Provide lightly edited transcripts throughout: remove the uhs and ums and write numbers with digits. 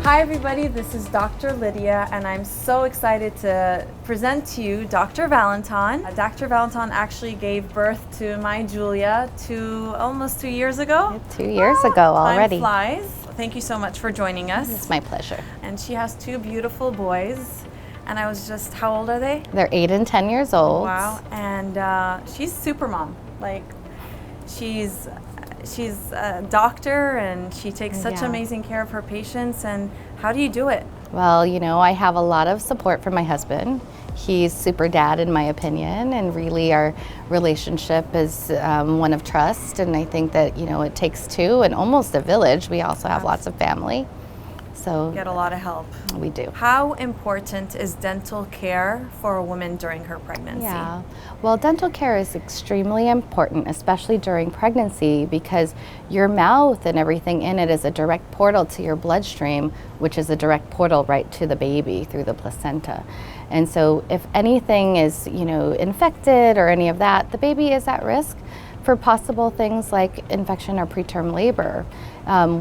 Hi everybody, this is Dr. Lydia and I'm so excited to present to you Dr. Valentin. Dr. Valentin actually gave birth to my Julia almost 2 years ago. 2 years ago already. Time flies. Thank you so much for joining us. It's my pleasure. And she has 2 beautiful boys. And I was just, how old are they? They're 8 and 10 years old. Wow, and she's super mom. Like, she's a doctor and she takes such amazing care of her patients. And how do you do it? Well, you know, I have a lot of support from my husband. He's super dad in my opinion, and really our relationship is one of trust, and I think that, you know, it takes 2 and almost a village. We also have lots of family. So get a lot of help. We do. How important is dental care for a woman during her pregnancy? Yeah, well, dental care is extremely important, especially during pregnancy, because your mouth and everything in it is a direct portal to your bloodstream, which is a direct portal right to the baby through the placenta. And so if anything is, you know, infected or any of that, the baby is at risk for possible things like infection or preterm labor.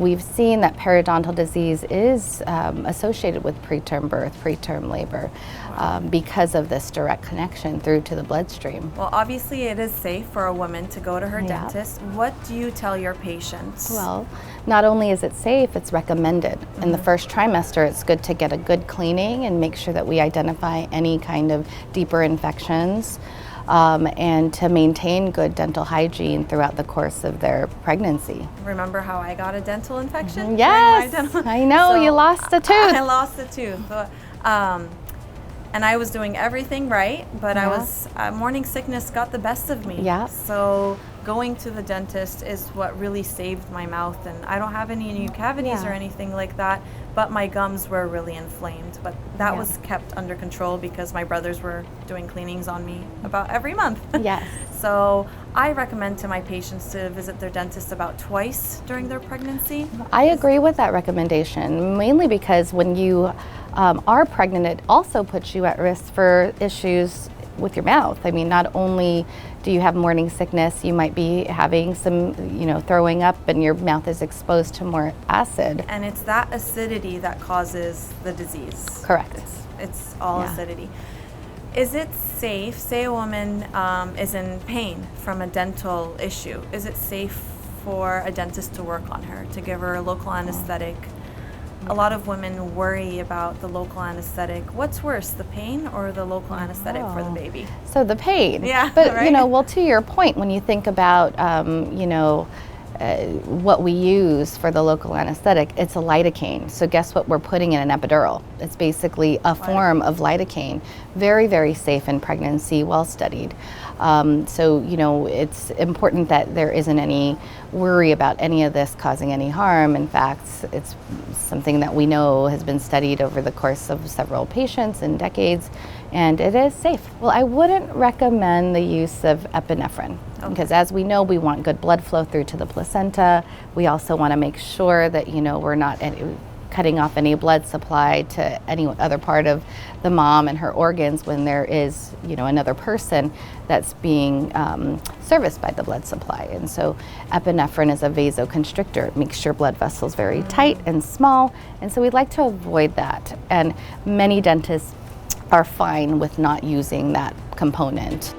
We've seen that periodontal disease is associated with preterm birth, preterm labor, because of this direct connection through to the bloodstream. Well, obviously it is safe for a woman to go to her dentist. What do you tell your patients? Well, not only is it safe, it's recommended. In the first trimester, it's good to get a good cleaning and make sure that we identify any kind of deeper infections. And to maintain good dental hygiene throughout the course of their pregnancy. Remember how I got a dental infection? Yes, I know, so you lost a tooth. I lost a tooth. And I was doing everything right, but morning sickness got the best of me. Yeah. So going to the dentist is what really saved my mouth, and I don't have any new cavities or anything like that, but my gums were really inflamed. But that was kept under control because my brothers were doing cleanings on me about every month. Yes. So I recommend to my patients to visit their dentist about twice during their pregnancy. I agree with that recommendation, mainly because when you are pregnant, it also puts you at risk for issues with your mouth. I mean, not only do you have morning sickness, you might be having some, you know, throwing up, and your mouth is exposed to more acid. And it's that acidity that causes the disease. Correct. It's all acidity. Is it safe, say a woman is in pain from a dental issue, is it safe for a dentist to work on her, to give her a local anesthetic? A lot of women worry about the local anesthetic. What's worse, the pain or the local anesthetic for the baby? So the pain. Yeah, but right? You know, well, to your point, when you think about, you know, what we use for the local anesthetic, it's a lidocaine. So guess what we're putting in an epidural? It's basically a form of lidocaine. Very, very safe in pregnancy, well studied. So, you know, it's important that there isn't any worry about any of this causing any harm. In fact, it's something that we know has been studied over the course of several patients and decades, and it is safe. Well, I wouldn't recommend the use of epinephrine, because as we know, we want good blood flow through to the placenta. We also want to make sure that, you know, we're not cutting off any blood supply to any other part of the mom and her organs when there is, you know, another person that's being serviced by the blood supply. And so epinephrine is a vasoconstrictor. It makes your blood vessels very tight and small, and so we'd like to avoid that. And many dentists are fine with not using that component.